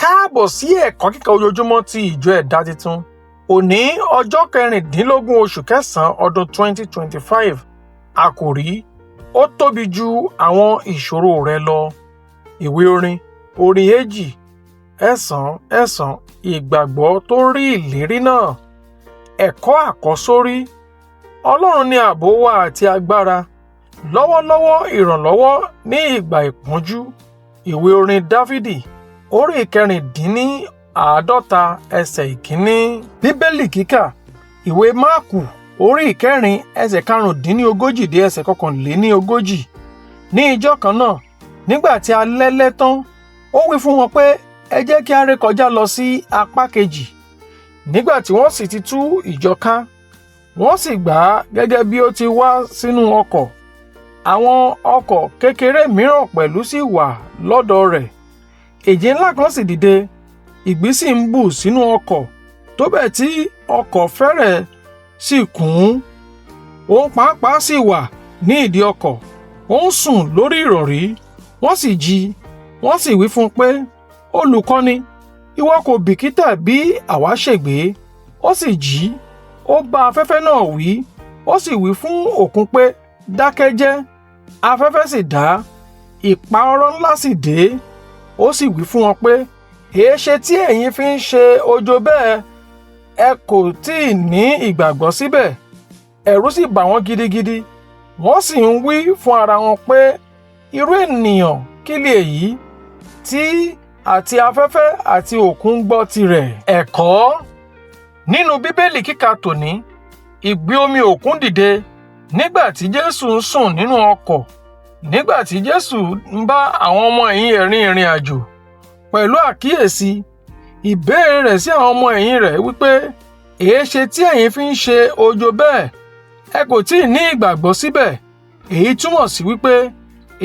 káàbọ̀ sí ẹ̀kọ́ kíkà ojoojúmọ́ ti ìjọ ẹ̀dá titun. Òní ọjọ́ 16 oṣù kẹsàn-án ọdún 2025. Àkòrí: ó tóbi ju àwọn ìṣòro rẹ lọ. Ìwé orin orin 2:9 ìgbàgbọ́ tó rí ìlérí náà. Ẹ̀kọ́ àkọ́sórí: Ọlọ́run ni ààbò wa àti agbára, lọ́wọ́lọ́wọ́ ìrànlọ́wọ́ ní ìgbà ìpọ́njú. Ìwé orin Dáfídì orí 50 ẹsẹ̀ 1. Bíbélì kíkà: ìwé Máàkù orí 4 ẹsẹ̀ 45 dé ẹsẹ̀ 41. Ní ijọ́ kan náà, nígbà tí alẹ́ lẹ́ tán, ó wí fún wọn pé, ẹ jẹ́ kí a rékọjá lọ sí apá kejì. Nígbà tí wọ́n sì ti tú ìjọ ká, wọ́n sì gbà á gẹ́gẹ́ bí ó ti wà sínú ọkọ̀. Àwọn ọkọ̀ kékeré mìíràn pẹ̀lú sì wà lọ́dọ̀ rẹ̀. Ìjì ńlá kan sì dìde, ìgbì sì ń bù sínú ọkọ̀, tó bẹ́ẹ̀ tí ọkọ̀ fẹ́rẹ̀ sì kún. Òun pàápàá sì wà ní ìdí ọkọ̀, ó ń sùn lórí ìrọ̀rí. Wọ́n sì jí, wọ́n sì wí fún un pé, Olùkọ́ni, ìwọ kò bìkítà bí àwa ṣègbé? Ó sì jí, ó bá afẹ́fẹ́ náà wí, ó sì wí fún òkun pé, dákẹ́ jẹ́. Afẹ́fẹ́ sì dá, ìpàọ̀rọ̀ ńlá sì dé. Ó sì wí fún wọn pé, èéṣe tí ẹ̀yin fi ń ṣe ojo bẹ́ẹ̀? Ẹ kò tí ì ní ìgbàgbọ́ síbẹ̀? Ẹ̀rù sì bà wọ́n gidigidi. Wọ́n sì ń wí fún ara wọn pé, irú ènìyàn kí lè èyí tí àti afẹ́fẹ́ àti òkun gbọ́ tirẹ̀? Ẹ̀kọ́ nínú Bíbélì kíkà tòní: ìgbì omi òkun dìde nígbà tí Jésù ń sùn nínú ọkọ̀. Nígbà tí Jésù ń bá àwọn ọmọ ẹ̀yìn rẹ̀ rin ìrìn àjò. Pẹ̀lú àkíyèsí, ìbéèrè rẹ̀ sí àwọn ọmọ ẹ̀yìn rẹ̀ wípé, èéṣe tí ẹ̀yin fi ń ṣe ojo bẹ́ẹ̀? Ẹ kò tí ì ní ìgbàgbọ́ síbẹ̀? Èyí túmọ̀ sí wípé,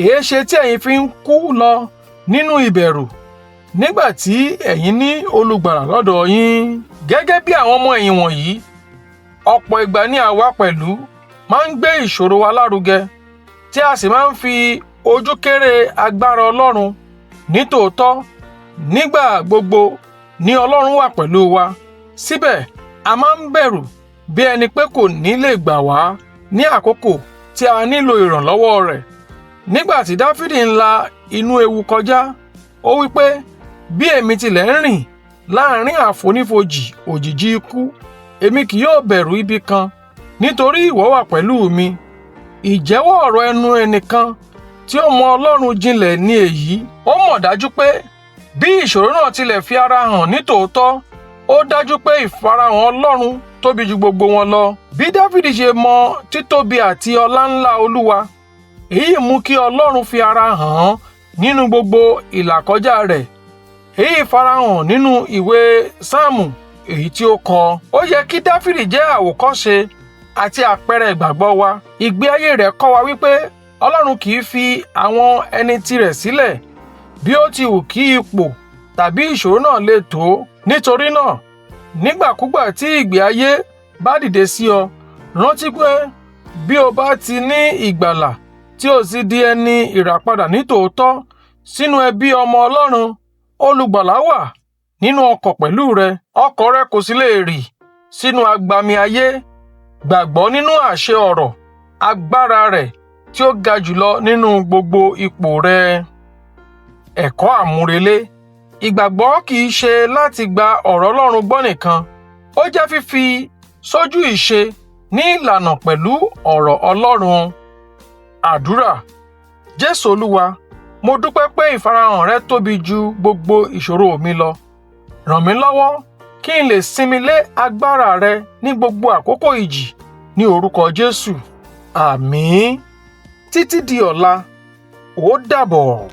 èéṣe tí ẹ̀yin fi ń kú lọ nínú ìbẹ̀rù nígbà tí ẹ̀yin ní olùgbàlà lọ́dọ̀ yín? Gẹ́gẹ́ bí àwọn ọmọ ẹ̀yìn wọ̀nyí, ọ̀pọ̀ ìgbà ni àwa pẹ̀lú máa ń gbé ìṣòro wa lárugẹ, tí a sì máa ń fi ojú kéré agbára Ọlọ́run. Nítòótọ́, nígbà gbogbo ni Ọlọ́run wà pẹ̀lú wa. Síbẹ̀, a máa ń bẹ̀rù bí ẹni pé kò ní lè gbà wá ní àkókò tí a nílò ìrànlọ́wọ́ rẹ̀. Nígbà tí Dáfídì ń la inú ewu kọjá, ó wí pé, bí èmi tilẹ̀ ń rìn láàrin àfonífojì òjìji ikú, èmi kì yóò bẹ̀rù ibi kan, nítorí ìwọ wà pẹ̀lú mi. Ìjẹ́wọ́ ọ̀rọ̀ ẹnu ẹnìkan tí ó mọ Ọlọ́run jinlẹ̀ ni èyí. Ó mọ̀ dájú pé bí ìṣòro náà tilẹ̀ fi ara hàn nítòótọ́, ó dájú pé ìfarahàn Ọlọ́run tóbi ju gbogbo wọn lọ. Bí Dáfídì ṣe mọ títóbi àti ọlá ńlá Olúwa, èyí mú kí Ọlọ́run fi ara hàn án nínú gbogbo ìlàkọjá rẹ̀. Èyí farahàn nínú ìwé Sáàmù èyí tí ó kọ. Ó yẹ kí Dáfídì jẹ́ àwòkọ́ṣe àti àpẹẹrẹ ìgbàgbọ́ wa. Ìgbé ayé rẹ̀ kọ́ wa wípé Ọlọ́run kì í fi àwọn ẹni tirẹ̀ sílẹ̀, bí ó ti wù kí ipò tàbí ìṣòro náà le tó. Nítorí náà, nígbàkúgbà tí ìgbé ayé bá dìde sí ọ, rántí pé bí o bá ti ní ìgbàlà tí o sì di ẹni ìràpadà nítòótọ́ sínú ẹbí ọmọ Ọlọ́run, olùgbàlà wà nínú ọkọ̀ pẹ̀lú rẹ. Ọkọ̀ rẹ kò sì lè rì sínú agbami ayé. Gbàgbọ́ nínú àṣẹ ọ̀rọ̀ agbára rẹ̀ tí ó ga jùlọ nínú gbogbo ipò rẹ. Ẹ̀kọ́ àmúrelé: ìgbàgbọ́ kì í ṣe láti gba ọ̀rọ̀ Ọlọ́run gbọ́ nìkan, ó jẹ́ fífi sójú ìṣe ní ìlànà pẹ̀lú ọ̀rọ̀ Ọlọ́run. Àdúrà: Jésù Olúwa, mo dúpẹ́ pé ìfarahàn rẹ tóbi ju gbogbo ìṣòro mi lọ. Ràn mí lọ́wọ́ kí n lè sinmi lé agbára rẹ ní gbogbo àkókò ìjì, ní orúkọ Jésù. Àmín. Títí di ọ̀la, ó dàbọ̀.